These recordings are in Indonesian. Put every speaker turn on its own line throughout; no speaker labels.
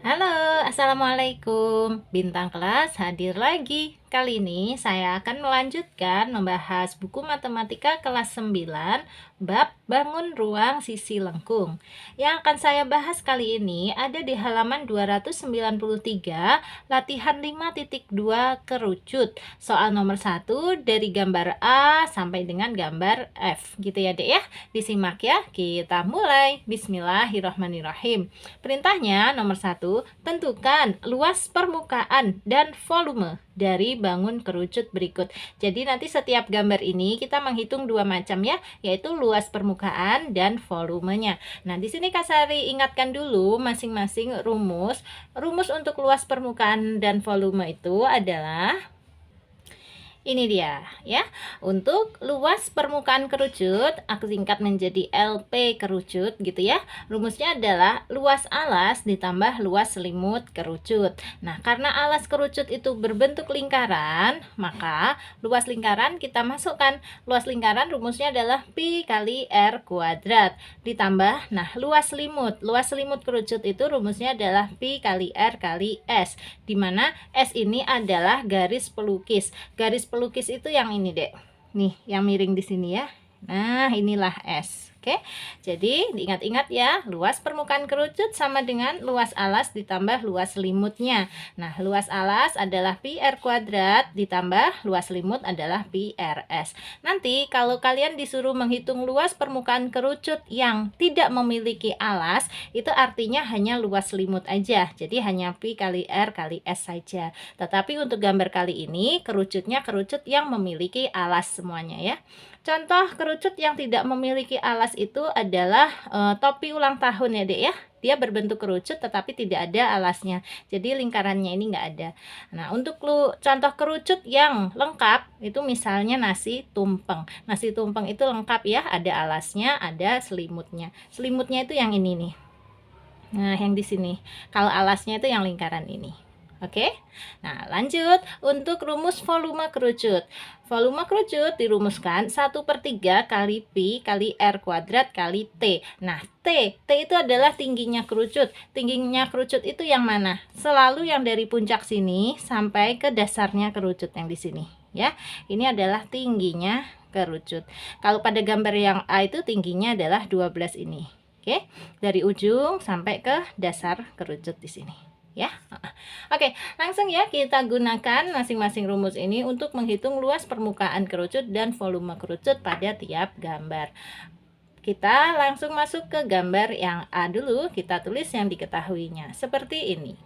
Halo, Assalamualaikum. Bintang kelas hadir lagi. Kali ini saya akan melanjutkan membahas buku matematika kelas 9, bab bangun ruang sisi lengkung. Yang akan saya bahas kali ini ada di halaman 293, latihan 5.2 kerucut. Soal nomor 1 dari gambar A sampai dengan gambar F. Gitu ya, Dek ya. Disimak ya. Kita mulai. Bismillahirrahmanirrahim. Perintahnya nomor 1, tentukan luas permukaan dan volume dari bangun kerucut berikut. Jadi nanti setiap gambar ini kita menghitung dua macam ya, yaitu luas permukaan dan volumenya. Nah, di sini Kak Sari ingatkan dulu masing-masing rumus. Rumus untuk luas permukaan dan volume itu adalah ini dia ya. Untuk luas permukaan kerucut aku singkat menjadi LP kerucut gitu ya. Rumusnya adalah luas alas ditambah luas selimut kerucut. Nah, karena alas kerucut itu berbentuk lingkaran, maka luas lingkaran kita masukkan. Luas lingkaran rumusnya adalah pi kali R kuadrat ditambah luas selimut. Luas selimut kerucut itu rumusnya adalah pi kali R kali S, dimana S ini adalah garis pelukis. Garis pelukis itu yang ini, Dek. Nih, yang miring di sini ya. Nah, inilah S. Oke. Jadi, diingat-ingat ya, luas permukaan kerucut sama dengan luas alas ditambah luas selimutnya. Nah, luas alas adalah pi R kuadrat ditambah luas selimut adalah pi RS. Nanti kalau kalian disuruh menghitung luas permukaan kerucut yang tidak memiliki alas, itu artinya hanya luas selimut aja. Jadi hanya pi kali R kali S saja. Tetapi untuk gambar kali ini kerucutnya kerucut yang memiliki alas semuanya ya. Contoh kerucut yang tidak memiliki alas itu adalah topi ulang tahun ya, Dek ya. Dia berbentuk kerucut tetapi tidak ada alasnya. Jadi lingkarannya ini enggak ada. Nah, untuk contoh kerucut yang lengkap itu misalnya nasi tumpeng. Nasi tumpeng itu lengkap ya, ada alasnya, ada selimutnya. Selimutnya itu yang ini nih. Nah, yang di sini. Kalau alasnya itu yang lingkaran ini. Oke. Nah, lanjut untuk rumus volume kerucut. Volume kerucut dirumuskan 1/3 kali pi kali R kuadrat kali T. Nah, T itu adalah tingginya kerucut. Tingginya kerucut itu yang mana? Selalu yang dari puncak sini sampai ke dasarnya kerucut yang di sini ya. Ini adalah tingginya kerucut. Kalau pada gambar yang A itu tingginya adalah 12 ini. Oke. Dari ujung sampai ke dasar kerucut di sini ya. Oke, langsung ya kita gunakan masing-masing rumus ini untuk menghitung luas permukaan kerucut dan volume kerucut pada tiap gambar. Kita langsung masuk ke gambar yang A dulu, kita tulis yang diketahuinya seperti ini.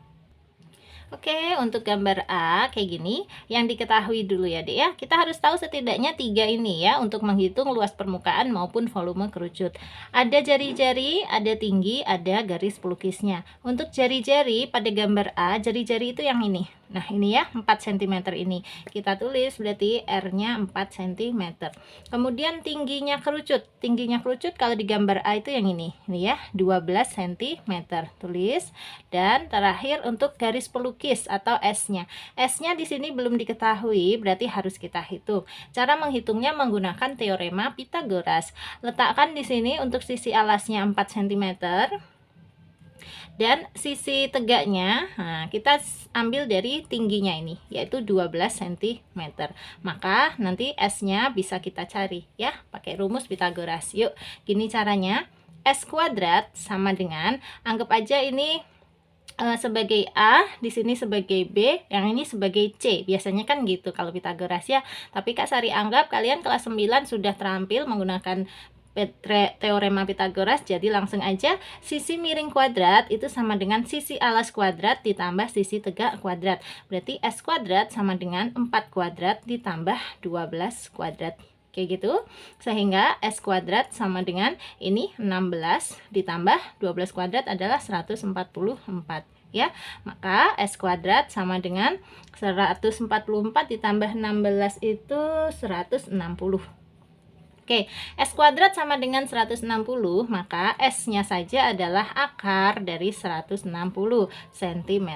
Oke, untuk gambar A kayak gini, yang diketahui dulu ya, Dek ya. Kita harus tahu setidaknya 3 ini ya untuk menghitung luas permukaan maupun volume kerucut. Ada jari-jari, ada tinggi, ada garis pelukisnya. Untuk jari-jari pada gambar A, jari-jari itu yang ini. Nah, ini ya 4 cm ini. Kita tulis berarti R-nya 4 cm. Kemudian tingginya kerucut. Tingginya kerucut kalau di gambar A itu yang ini. Ini ya, 12 cm. Tulis. Dan terakhir untuk garis pelukis atau S-nya. S-nya di sini belum diketahui, berarti harus kita hitung. Cara menghitungnya menggunakan teorema Pythagoras. Letakkan di sini untuk sisi alasnya 4 cm. Dan sisi tegaknya kita ambil dari tingginya ini, yaitu 12 cm. Maka nanti S-nya bisa kita cari ya pakai rumus Pythagoras. Yuk, gini caranya. S kuadrat sama dengan, anggap aja ini sebagai A, di sini sebagai B, yang ini sebagai C. Biasanya kan gitu kalau Pythagoras ya. Tapi Kak Sari anggap kalian kelas 9 sudah terampil menggunakan teorema Pythagoras, jadi langsung aja sisi miring kuadrat itu sama dengan sisi alas kuadrat ditambah sisi tegak kuadrat. Berarti S kuadrat sama dengan 4 kuadrat ditambah 12 kuadrat. Kayak gitu. Sehingga S kuadrat sama dengan ini 16 ditambah 12 kuadrat adalah 144 ya. Maka S kuadrat sama dengan 144 ditambah 16 itu 160. Oke, S kuadrat sama dengan 160, maka S-nya saja adalah akar dari 160 cm.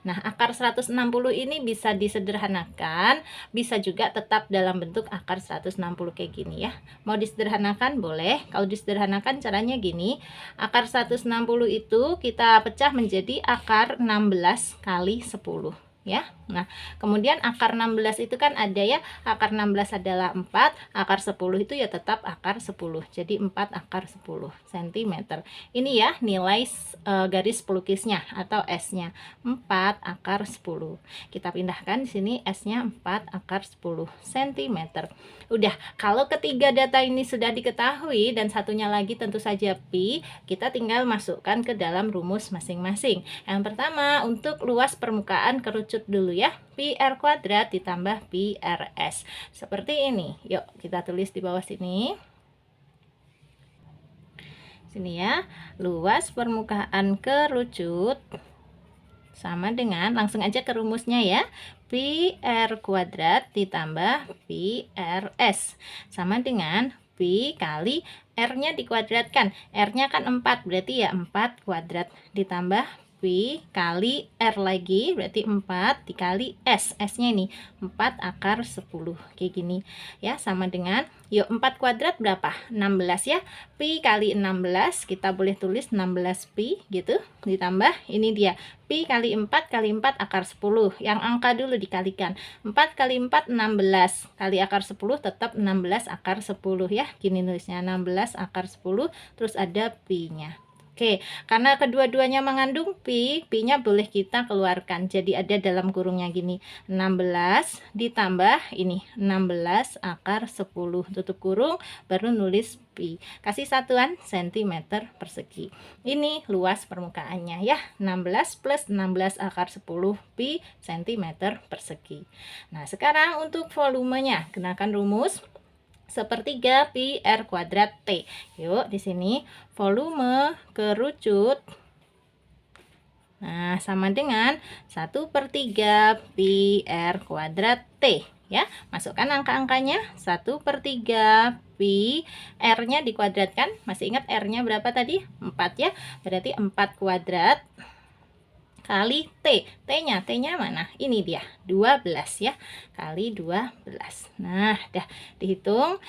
Nah, akar 160 ini bisa disederhanakan, bisa juga tetap dalam bentuk akar 160 kayak gini ya. Mau disederhanakan boleh, kalau disederhanakan caranya gini, akar 160 itu kita pecah menjadi akar 16 kali 10. Ya. Nah, kemudian akar 16 itu kan ada ya, akar 16 adalah 4, akar 10 itu ya tetap akar 10. Jadi 4 akar 10 cm. Ini ya nilai garis pelukisnya atau S-nya. 4 akar 10. Kita pindahkan di sini S-nya 4 akar 10 cm. Udah, kalau ketiga data ini sudah diketahui dan satunya lagi tentu saja pi, kita tinggal masukkan ke dalam rumus masing-masing. Yang pertama, untuk luas permukaan kerucut dulu ya. Pi R kuadrat ditambah pi RS. Seperti ini. Yuk, kita tulis di bawah sini. Sini ya. Luas permukaan kerucut sama dengan, langsung aja ke rumusnya ya. Pi R kuadrat ditambah pi RS sama dengan pi kali R-nya dikuadratkan. R-nya kan 4, berarti ya 4 kuadrat ditambah pi kali R lagi, berarti 4 dikali S. S-nya ini 4 akar 10. Kayak gini ya, sama dengan, yuk 4 kuadrat berapa? 16 ya. Pi kali 16, kita boleh tulis 16 pi gitu. Ditambah, ini dia, pi kali 4 kali 4 akar 10. Yang angka dulu dikalikan. 4 kali 4, 16. Kali akar 10 tetap 16 akar 10 ya. Gini nulisnya, 16 akar 10, terus ada pi-nya. Oke, karena kedua-duanya mengandung pi, pi-nya boleh kita keluarkan. Jadi ada dalam kurungnya gini, 16 ditambah ini, 16 akar 10. Tutup kurung, baru nulis pi. Kasih satuan cm persegi. Ini luas permukaannya ya, 16 plus 16 akar 10 pi cm persegi. Nah, sekarang untuk volumenya, gunakan rumus sepertiga pi R kuadrat T. Yuk, di sini volume kerucut, nah, sama dengan 1/3 pi R kuadrat T. Ya, masukkan angka-angkanya. 1/3 pi, R-nya dikuadratkan. Masih ingat R-nya berapa tadi? 4 ya. Berarti 4 kuadrat kali T. T-nya mana? Ini dia, 12 ya. Kali 12. Nah, dah dihitung.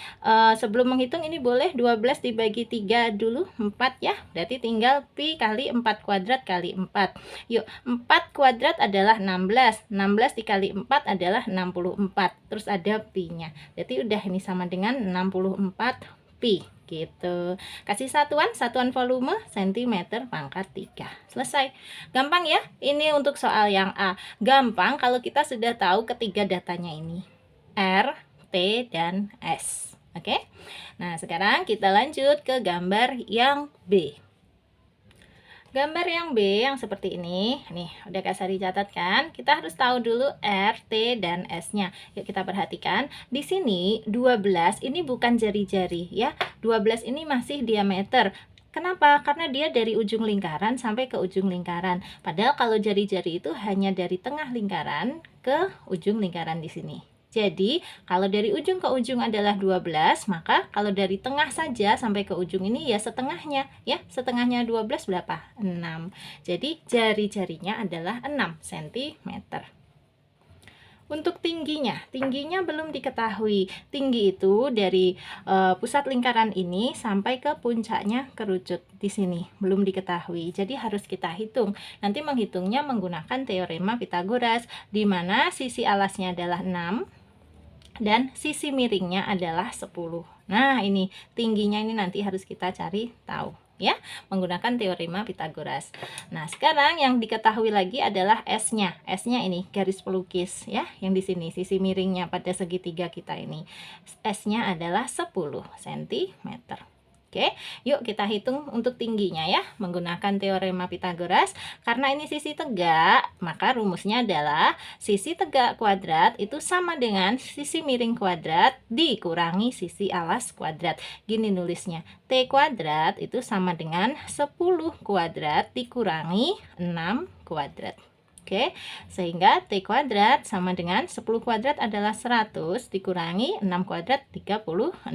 Sebelum menghitung ini boleh 12 dibagi 3 dulu, 4 ya. Berarti tinggal pi kali 4 kuadrat kali 4. Yuk, 4 kuadrat adalah 16. 16 dikali 4 adalah 64. Terus ada pi-nya. Berarti udah ini sama dengan 64 pi. Gitu. Kasih satuan volume cm pangkat 3. Selesai. Gampang ya? Ini untuk soal yang A. Gampang kalau kita sudah tahu ketiga datanya ini. R, T, dan S. Oke? Nah, sekarang kita lanjut ke gambar yang B. Gambar yang B yang seperti ini, nih udah Kak Sari catat kan? Kita harus tahu dulu R, T, dan S-nya. Yuk kita perhatikan, di sini 12 ini bukan jari-jari ya. 12 ini masih diameter. Kenapa? Karena dia dari ujung lingkaran sampai ke ujung lingkaran. Padahal kalau jari-jari itu hanya dari tengah lingkaran ke ujung lingkaran di sini. Jadi, kalau dari ujung ke ujung adalah 12, maka kalau dari tengah saja sampai ke ujung ini ya setengahnya. Ya, setengahnya 12 berapa? 6. Jadi, jari-jarinya adalah 6 cm. Untuk tingginya belum diketahui. Tinggi itu dari pusat lingkaran ini sampai ke puncaknya kerucut di sini belum diketahui. Jadi harus kita hitung. Nanti menghitungnya menggunakan teorema Pitagoras, di mana sisi alasnya adalah 6 dan sisi miringnya adalah 10. Nah, ini tingginya ini nanti harus kita cari tahu ya, menggunakan teorema Pitagoras. Nah, sekarang yang diketahui lagi adalah S-nya. S-nya ini garis pelukis ya, yang di sini sisi miringnya pada segitiga kita ini. S-nya adalah 10 cm. Oke, yuk kita hitung untuk tingginya ya, menggunakan teorema Pitagoras. Karena ini sisi tegak, maka rumusnya adalah sisi tegak kuadrat itu sama dengan sisi miring kuadrat dikurangi sisi alas kuadrat. Gini nulisnya, T kuadrat itu sama dengan 10 kuadrat dikurangi 6 kuadrat. Oke, sehingga T kuadrat sama dengan 10 kuadrat adalah 100 dikurangi 6 kuadrat 36.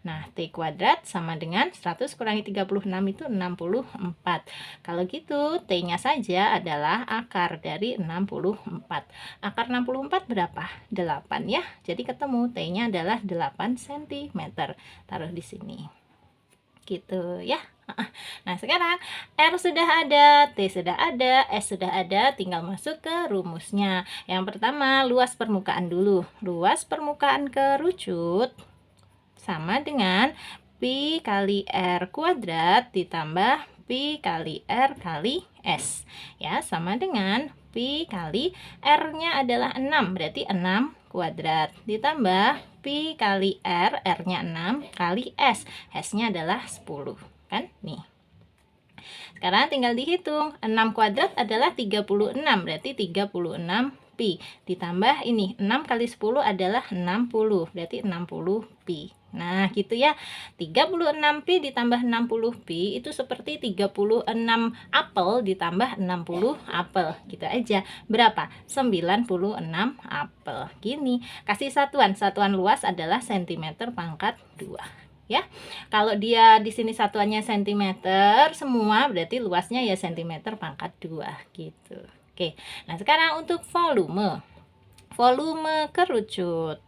Nah, T kuadrat sama dengan 100 kurangi 36 itu 64. Kalau gitu, T-nya saja adalah akar dari 64. Akar 64 berapa? 8 ya. Jadi ketemu T-nya adalah 8 cm. Taruh di sini. Gitu ya. Nah, sekarang R sudah ada, T sudah ada, S sudah ada, tinggal masuk ke rumusnya. Yang pertama, luas permukaan dulu. Luas permukaan kerucut sama dengan Pi kali R kuadrat ditambah Pi kali R kali S. Ya, sama dengan Pi kali R-nya adalah 6, berarti 6 kuadrat ditambah Pi kali R, R-nya 6 kali S. S-nya adalah 10. Kan? Nih. Sekarang tinggal dihitung. 6 kuadrat adalah 36, berarti 36 pi. Ditambah ini, 6 kali 10 adalah 60, berarti 60 pi. Nah, gitu ya. 36 pi ditambah 60 pi itu seperti 36 apel ditambah 60 apel. Gitu aja. Berapa? 96 apel. Gini. Kasih satuan. Satuan luas adalah cm pangkat 2. Ya, kalau dia di sini satuannya cm semua, berarti luasnya ya cm pangkat 2 gitu. Oke, nah sekarang untuk volume kerucut,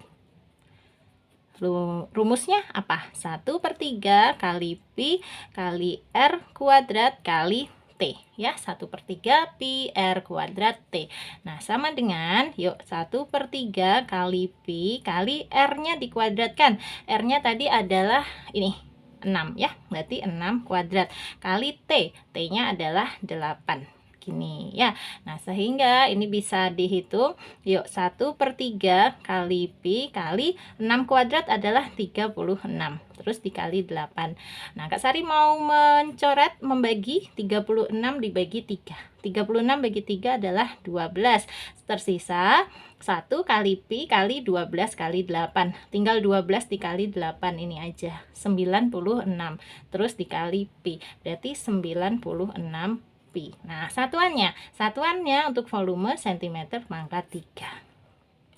rumusnya apa? 1/3 kali pi kali r kuadrat kali T, ya, 1/3 pi R kuadrat T. Nah, sama dengan, yuk, 1/3 kali pi kali R-nya dikuadratkan. R-nya tadi adalah ini, 6 ya, berarti 6 kuadrat kali T. T-nya adalah 8. Gini ya. Nah, sehingga ini bisa dihitung. Yuk, 1/3 kali pi kali 6 kuadrat adalah 36. Terus dikali 8. Nah, Kak Sari mau mencoret, membagi 36 dibagi 3. 36 bagi 3 adalah 12. Tersisa 1 kali pi kali 12 kali 8. Tinggal 12 dikali 8 ini aja. 96. Terus dikali pi. Berarti 96 pi. Nah, satuannya untuk volume cm pangkat 3.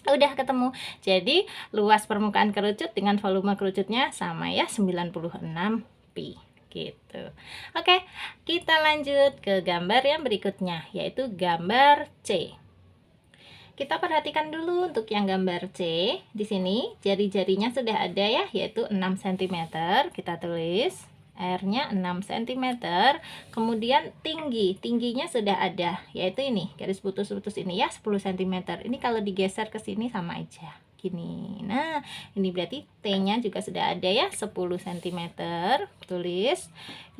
Udah ketemu. Jadi, luas permukaan kerucut dengan volume kerucutnya sama ya, 96 pi. Gitu. Oke, kita lanjut ke gambar yang berikutnya, yaitu gambar C. Kita perhatikan dulu untuk yang gambar C. Di sini jari-jarinya sudah ada ya, yaitu 6 cm. Kita tulis R-nya 6 cm. Kemudian tingginya sudah ada, yaitu ini, garis putus-putus ini ya, 10 cm. Ini kalau digeser ke sini sama aja, gini. Nah, ini berarti T-nya juga sudah ada ya, 10 cm. Tulis.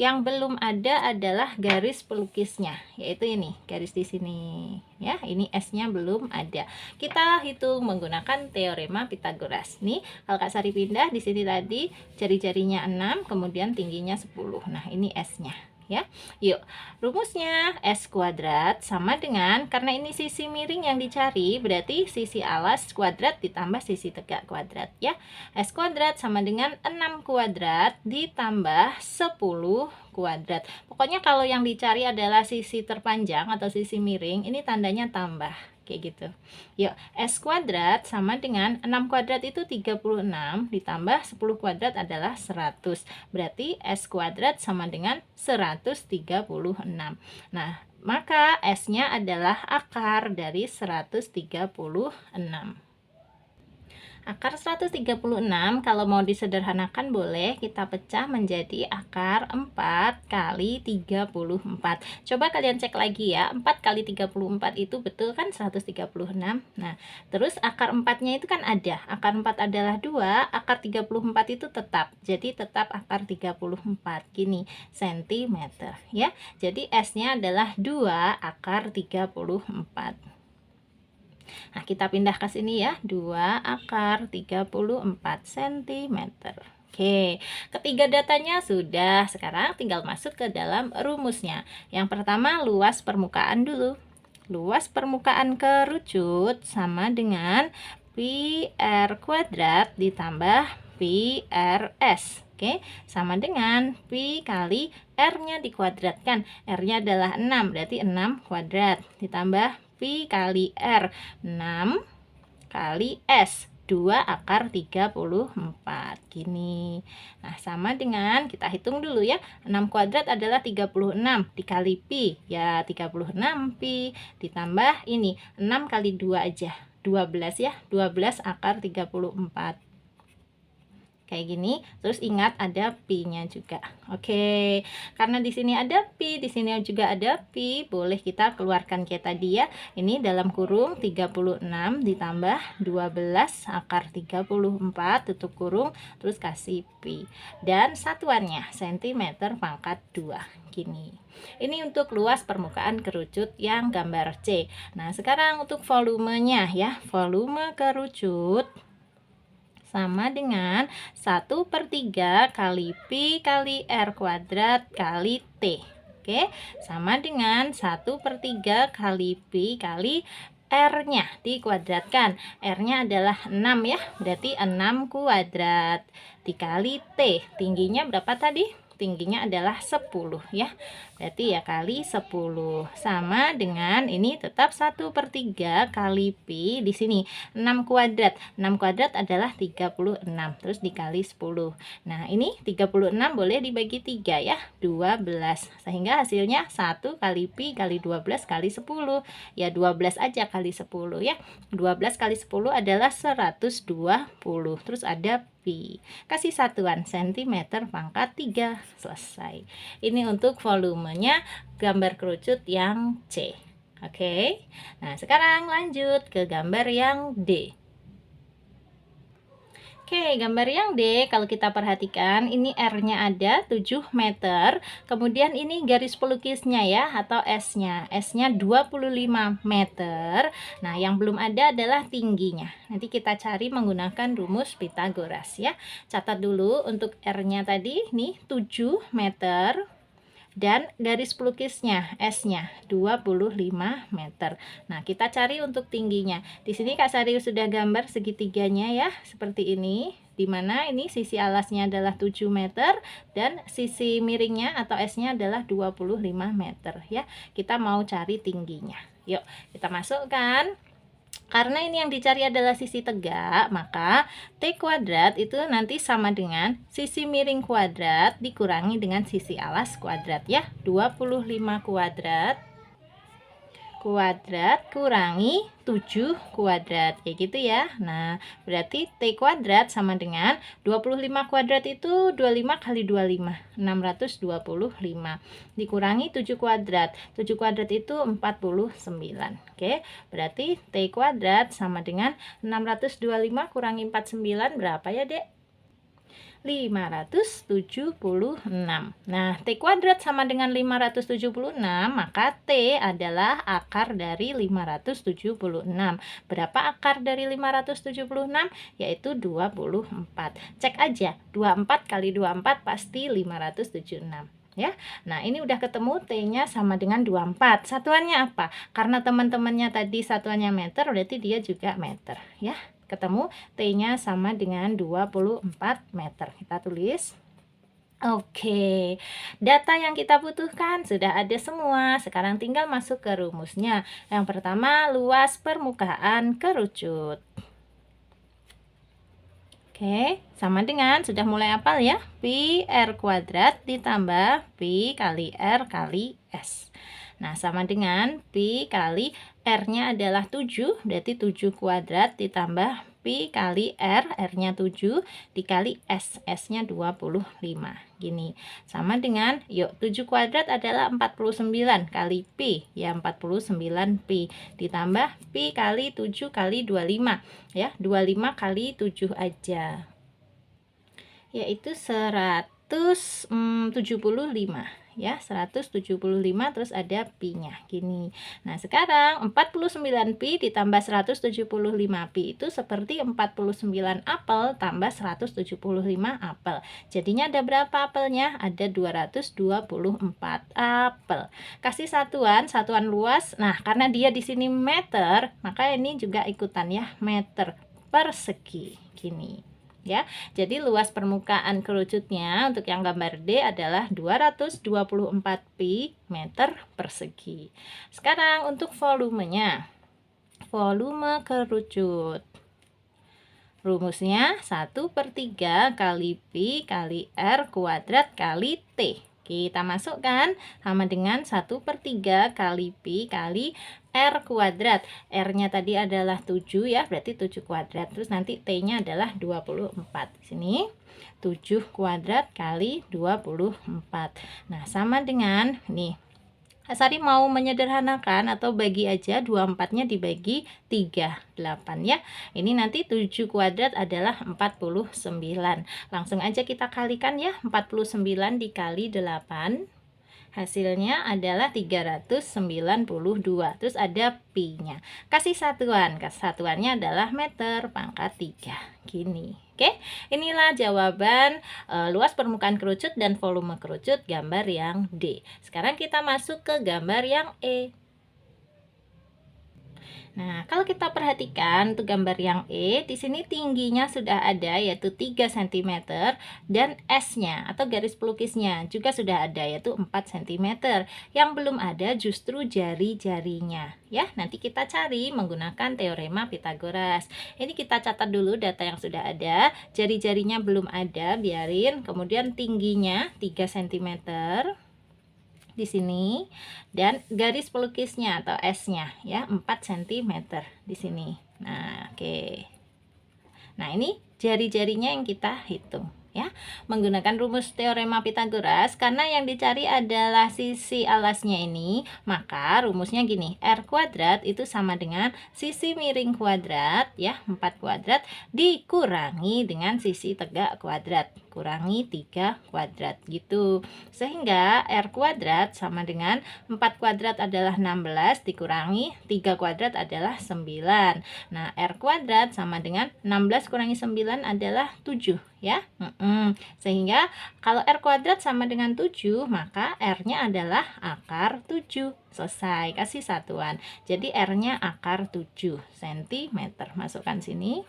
Yang belum ada adalah garis pelukisnya, yaitu ini, garis di sini ya. Ini S-nya belum ada. Kita hitung menggunakan teorema Pitagoras. Nih, kalau Kak Sari pindah di sini tadi jari-jarinya 6, kemudian tingginya 10. Nah, ini S-nya. Ya, yuk, rumusnya S kuadrat sama dengan, karena ini sisi miring yang dicari, berarti sisi alas kuadrat ditambah sisi tegak kuadrat ya. S kuadrat sama dengan 6 kuadrat ditambah 10 kuadrat. Pokoknya kalau yang dicari adalah sisi terpanjang atau sisi miring, ini tandanya tambah kayak gitu. Yuk, S kuadrat sama dengan 6 kuadrat itu 36 ditambah 10 kuadrat adalah 100. Berarti S kuadrat sama dengan 136. Nah, maka S-nya adalah akar dari 136. Akar 136 kalau mau disederhanakan boleh kita pecah menjadi akar 4 kali 34. Coba kalian cek lagi ya, 4 kali 34 itu betul kan 136. Nah, terus akar 4-nya itu kan ada. Akar 4 adalah 2, akar 34 itu tetap. Jadi tetap akar 34 gini, cm ya. Jadi S-nya adalah 2 akar 34. Nah, kita pindah ke sini ya, 2 akar 34 cm. Oke, ketiga datanya sudah. Sekarang tinggal masuk ke dalam rumusnya. Yang pertama, luas permukaan dulu. Luas permukaan kerucut sama dengan pi R kuadrat ditambah pi RS. Oke, sama dengan pi kali R-nya dikuadratkan. R-nya adalah 6, berarti 6 kuadrat. Ditambah pi kali R, 6 kali S, 2 akar 34. Gini. Nah, sama dengan, kita hitung dulu ya. 6 kuadrat adalah 36 dikali pi. Ya, 36 pi. Ditambah ini, 6 kali 2 aja. 12 ya. 12 akar 34. Kayak gini, terus ingat ada pi-nya juga. Oke, karena di sini ada pi, di sini juga ada pi, boleh kita keluarkan kayak tadi ya. Ini dalam kurung 36 ditambah 12 akar 34 tutup kurung, terus kasih pi. Dan satuannya cm pangkat 2. Gini. Ini untuk luas permukaan kerucut yang gambar C. Nah, sekarang untuk volumenya ya. Volume kerucut sama dengan 1/3 kali pi kali R kuadrat kali T. Oke, sama dengan 1/3 kali pi kali R-nya dikuadratkan. R-nya adalah 6 ya, berarti 6 kuadrat dikali T. Tingginya berapa tadi? Tingginya adalah 10 ya, berarti ya kali 10 sama dengan ini tetap 1/3 kali pi, di sini 6 kuadrat. 6 kuadrat adalah 36, terus dikali 10. Nah, ini 36 boleh dibagi 3 ya, 12. Sehingga hasilnya 1 kali pi kali 12 kali 10. Ya 12 aja kali 10 ya. 12 kali 10 adalah 120. Terus ada pi. Kasih satuan cm pangkat 3. Selesai. Ini untuk volumenya gambar kerucut yang C. Oke. Nah, sekarang lanjut ke gambar yang D. Oke, gambar yang D, kalau kita perhatikan, ini R-nya ada 7 meter, kemudian ini garis pelukisnya ya, atau S-nya. S-nya 25 meter. Nah, yang belum ada adalah tingginya. Nanti kita cari menggunakan rumus Pythagoras ya. Catat dulu untuk R-nya tadi, nih 7 meter. Dan garis pelukisnya S-nya 25 meter. Nah, kita cari untuk tingginya. Di sini Kak Sari sudah gambar segitiganya ya, seperti ini. Di mana ini sisi alasnya adalah 7 meter dan sisi miringnya atau S-nya adalah 25 meter ya. Kita mau cari tingginya. Yuk, kita masukkan. Karena ini yang dicari adalah sisi tegak, maka T kuadrat itu nanti sama dengan sisi miring kuadrat dikurangi dengan sisi alas kuadrat ya. 25 kuadrat kurangi 7 kuadrat kayak gitu ya. Nah, berarti T kuadrat sama dengan 25 kuadrat itu 25 kali 25, 625 dikurangi 7 kuadrat. 7 kuadrat itu 49. Oke, berarti T kuadrat sama dengan 625 kurangi 49 berapa ya, Dek? 576. Nah, T kuadrat sama dengan 576, maka T adalah akar dari 576. Berapa akar dari 576? Yaitu 24. Cek aja, 24 kali 24 pasti 576. Ya. Nah, ini udah ketemu T-nya sama dengan 24. Satuannya apa? Karena teman-temannya tadi satuannya meter, berarti dia juga meter, ya. Ketemu T-nya sama dengan 24 meter. Kita tulis. Oke, data yang kita butuhkan sudah ada semua. Sekarang tinggal masuk ke rumusnya. Yang pertama, luas permukaan kerucut. Oke, sama dengan sudah mulai hafal ya, pi R kuadrat ditambah pi kali R kali S. Nah, sama dengan pi kali R-nya adalah 7, berarti 7 kuadrat ditambah pi kali R, R-nya 7, dikali S, S-nya 25. Gini, sama dengan, yuk 7 kuadrat adalah 49 kali pi, ya 49 pi, ditambah pi kali 7 kali 25, ya 25 kali 7 aja, yaitu 175 ya, 175 terus ada pi-nya gini. Nah, sekarang 49 pi ditambah 175 pi itu seperti 49 apel tambah 175 apel. Jadinya ada berapa apelnya? Ada 224 apel. Kasih satuan luas. Nah, karena dia di sini meter, maka ini juga ikutan ya, meter persegi gini. ya. Jadi luas permukaan kerucutnya untuk yang gambar D adalah 224 pi meter persegi. Sekarang untuk volumenya. Volume kerucut. Rumusnya 1/3 kali Pi kali R kuadrat kali T. Kita masukkan sama dengan 1/3 kali Pi kali R kuadrat. R-nya tadi adalah 7 ya, berarti 7 kuadrat. Terus nanti T-nya adalah 24. Sini 7 kuadrat kali 24. Nah, sama dengan nih. Asari mau menyederhanakan atau bagi aja 24-nya dibagi 38 ya. Ini nanti 7 kuadrat adalah 49. Langsung aja kita kalikan ya. 49 dikali 8. Hasilnya adalah 392. Terus ada pi-nya. Kasih satuan. Satuannya adalah meter pangkat 3. Gini. Oke, inilah jawaban luas permukaan kerucut dan volume kerucut gambar yang D. Sekarang kita masuk ke gambar yang E. Nah, kalau kita perhatikan untuk gambar yang E, di sini tingginya sudah ada yaitu 3 cm dan S-nya atau garis pelukisnya juga sudah ada yaitu 4 cm. Yang belum ada justru jari-jarinya. Ya, nanti kita cari menggunakan teorema Pythagoras. Ini kita catat dulu data yang sudah ada. Jari-jarinya belum ada, biarin. Kemudian tingginya 3 cm. Di sini dan garis pelukisnya atau S-nya ya 4 cm di sini. Nah, oke. Nah, ini jari-jarinya yang kita hitung ya menggunakan rumus teorema Pythagoras. Karena yang dicari adalah sisi alasnya ini, maka rumusnya gini, R kuadrat itu sama dengan sisi miring kuadrat ya 4 kuadrat dikurangi dengan sisi tegak kuadrat, kurangi 3 kuadrat gitu. Sehingga R kuadrat sama dengan 4 kuadrat adalah 16 dikurangi 3 kuadrat adalah 9. Nah, R kuadrat sama dengan 16 kurangi 9 adalah 7 ya. Sehingga kalau R kuadrat sama dengan 7, maka R-nya adalah akar 7. Selesai, kasih satuan. Jadi R-nya akar 7 cm. Masukkan sini.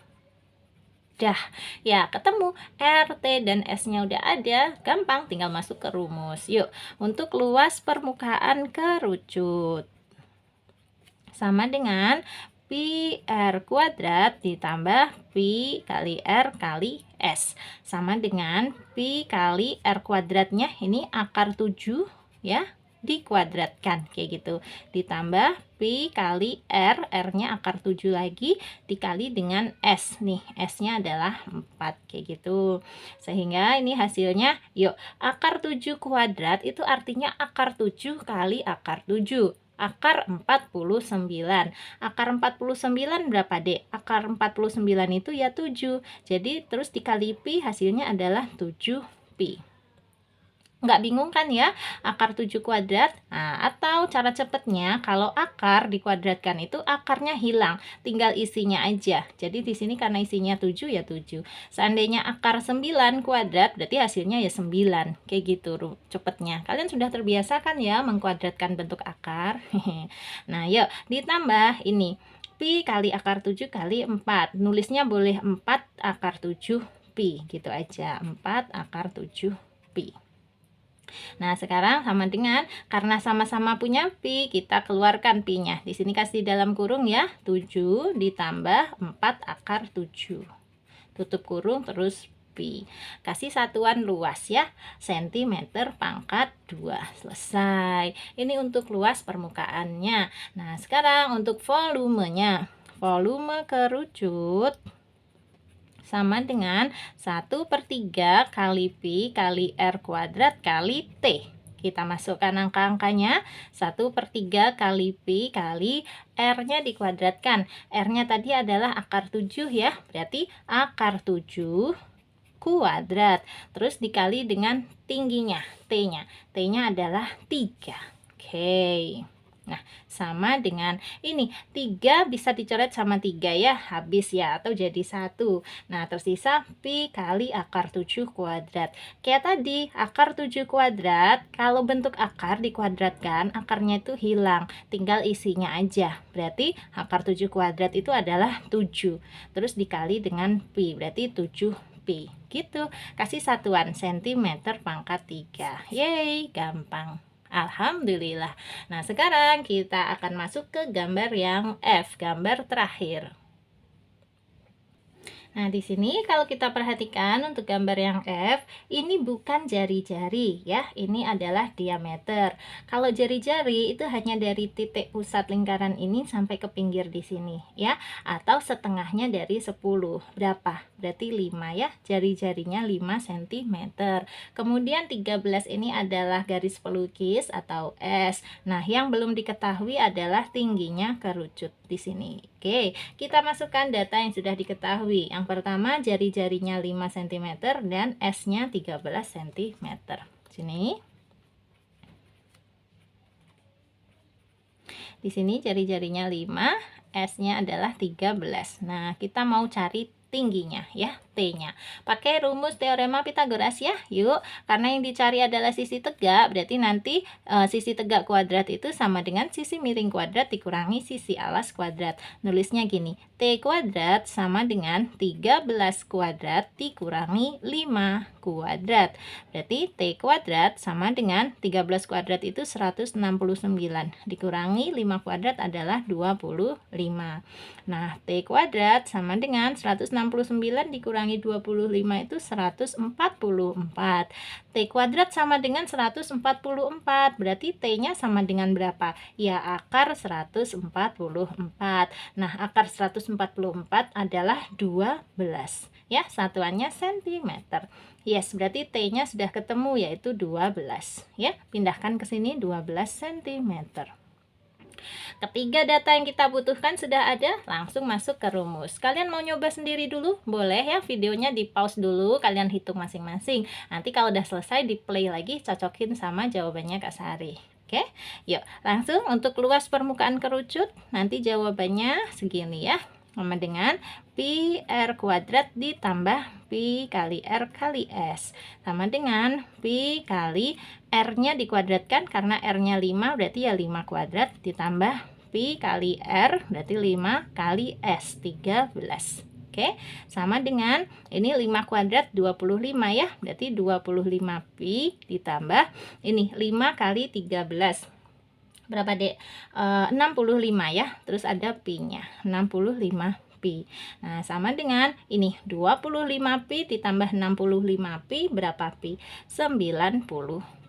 Dah, ya ketemu R, T, dan S-nya udah ada. Gampang, tinggal masuk ke rumus. Yuk, untuk luas permukaan kerucut sama dengan pi R kuadrat ditambah pi kali R kali S sama dengan pi kali R kuadratnya ini akar 7 ya dikuadratkan kayak gitu ditambah pi kali R, R-nya akar 7 lagi dikali dengan S nih, S-nya adalah 4 kayak gitu. Sehingga ini hasilnya yuk akar 7 kuadrat itu artinya akar 7 kali akar 7. Akar 49. Akar 49 berapa, Dek? Akar 49 itu ya 7. Jadi terus dikali pi hasilnya adalah 7 pi. Nggak bingung kan ya akar 7 kuadrat? Nah, atau cara cepatnya kalau akar dikuadratkan itu akarnya hilang, tinggal isinya aja. Jadi di sini karena isinya 7 ya 7. Seandainya akar 9 kuadrat berarti hasilnya ya 9. Kayak gitu cepatnya. Kalian sudah terbiasa kan ya mengkuadratkan bentuk akar? Nah, yuk ditambah ini. Pi kali akar 7 kali 4. Nulisnya boleh 4 akar 7 pi gitu aja. 4 akar 7 pi. Nah, sekarang sama dengan karena sama-sama punya pi, kita keluarkan pi-nya. Di sini kasih dalam kurung ya, 7 ditambah 4 akar 7. Tutup kurung terus pi. Kasih satuan luas ya, cm pangkat 2. Selesai. Ini untuk luas permukaannya. Nah, sekarang untuk volumenya. Volume kerucut sama dengan 1/3 kali pi kali R kuadrat kali T. Kita masukkan angka-angkanya. 1/3 kali pi kali R-nya dikuadratkan. R-nya tadi adalah akar 7 ya. Berarti akar 7 kuadrat. Terus dikali dengan tingginya, T-nya. T-nya adalah 3. Oke. Nah, sama dengan ini 3 bisa dicoret sama 3 ya, habis ya, atau jadi 1. Nah, tersisa pi kali akar 7 kuadrat. Kayak tadi, akar 7 kuadrat, kalau bentuk akar dikuadratkan, akarnya itu hilang, tinggal isinya aja. Berarti akar 7 kuadrat itu adalah 7. Terus dikali dengan pi, berarti 7 pi. Gitu. Kasih satuan centimeter pangkat 3. Yeay, gampang. Alhamdulillah. Nah, sekarang kita akan masuk ke gambar yang F, gambar terakhir. Nah, di sini kalau kita perhatikan untuk gambar yang F, ini bukan jari-jari ya, ini adalah diameter. Kalau jari-jari itu hanya dari titik pusat lingkaran ini sampai ke pinggir di sini ya, atau setengahnya dari 10. Berapa? Berarti 5 ya, jari-jarinya 5 cm. Kemudian 13 ini adalah garis pelukis atau S. Nah, yang belum diketahui adalah tingginya kerucut di sini. Oke, kita masukkan data yang sudah diketahui. Yang pertama, jari-jarinya 5 cm dan S-nya 13 cm. Sini. Di sini jari-jarinya 5, S-nya adalah 13. Nah, kita mau cari tingginya ya, T-nya. Pakai rumus teorema Pitagoras ya. Yuk, karena yang dicari adalah sisi tegak, berarti nanti sisi tegak kuadrat itu sama dengan sisi miring kuadrat dikurangi sisi alas kuadrat. Nulisnya gini, T kuadrat sama dengan 13 kuadrat dikurangi 5 kuadrat. Berarti T kuadrat sama dengan 13 kuadrat itu 169 dikurangi 5 kuadrat adalah 25. Nah, T kuadrat sama dengan 169 dikurangi 25 itu 144. T kuadrat sama dengan 144. Berarti T-nya sama dengan berapa? Ya, akar 144. Nah, akar 144 adalah 12. Ya, satuannya cm. Yes, berarti T-nya sudah ketemu yaitu 12. Ya, pindahkan ke sini 12 cm. Ketiga data yang kita butuhkan sudah ada, langsung masuk ke rumus. Kalian mau nyoba sendiri dulu? Boleh ya, videonya di pause dulu, kalian hitung masing-masing. Nanti kalau udah selesai di play lagi, cocokin sama jawabannya Kak Sari. Oke, yuk langsung untuk luas permukaan kerucut, nanti jawabannya segini ya. Sama dengan pi r kuadrat ditambah pi kali r kali s. Sama dengan pi kali r-nya dikuadratkan, karena r-nya 5 berarti ya 5 kuadrat ditambah pi kali r berarti 5 kali s 13. Oke, sama dengan ini 5 kuadrat 25 ya, berarti 25 pi ditambah ini 5 kali 13. Berapa dek? 65 ya, terus ada pi-nya 65 pi. Nah, sama dengan ini 25 pi ditambah 65 pi, berapa pi? 90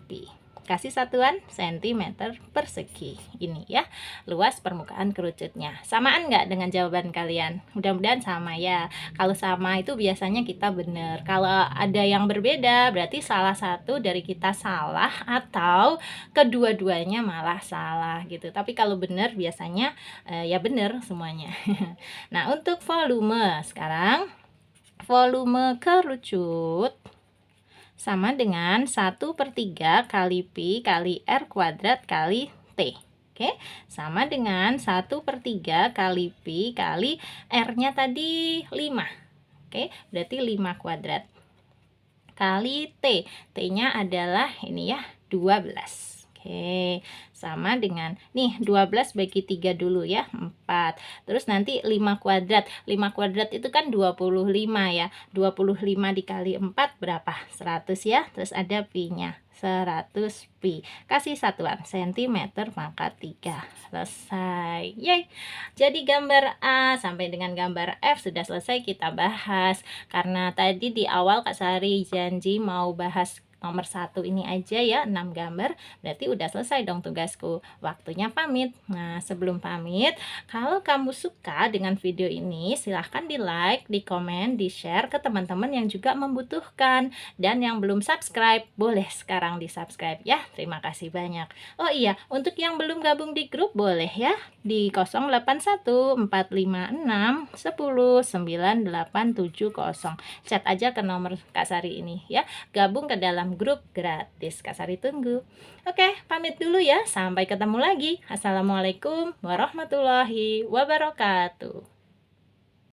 pi. Kasih satuan cm persegi. Ini ya, luas permukaan kerucutnya. Samaan nggak dengan jawaban kalian? Mudah-mudahan sama ya. Kalau sama itu biasanya kita benar. Kalau ada yang berbeda, berarti salah satu dari kita salah atau kedua-duanya malah salah gitu. Tapi kalau benar biasanya ya benar semuanya. Nah, untuk volume sekarang, volume kerucut sama dengan 1/3 kali pi kali r kuadrat kali t. Oke, sama dengan 1/3 kali pi kali r-nya tadi 5. Oke, berarti 5 kuadrat kali t. T-nya adalah ini ya, 12. Oke, sama dengan nih 12 bagi 3 dulu ya, 4. Terus nanti 5 kuadrat. 5 kuadrat itu kan 25 ya. 25 dikali 4 berapa? 100 ya. Terus ada pi-nya. 100 pi. Kasih satuan cm pangkat 3. Selesai. Yeay. Jadi gambar A sampai dengan gambar F sudah selesai kita bahas. Karena tadi di awal Kak Sari janji mau bahas nomor 1 ini aja ya, 6 gambar, berarti udah selesai dong tugasku. Waktunya pamit. Nah, sebelum pamit, kalau kamu suka dengan video ini, silahkan di like, di komen, di share ke teman-teman yang juga membutuhkan. Dan yang belum subscribe, boleh sekarang di subscribe ya. Terima kasih banyak. Oh iya, untuk yang belum gabung di grup, boleh ya, di 081456109870. Chat aja ke nomor Kak Sari ini ya. Gabung ke dalam grup gratis. Kak Sari tunggu. Oke, pamit dulu ya. Sampai ketemu lagi. Assalamualaikum warahmatullahi wabarakatuh.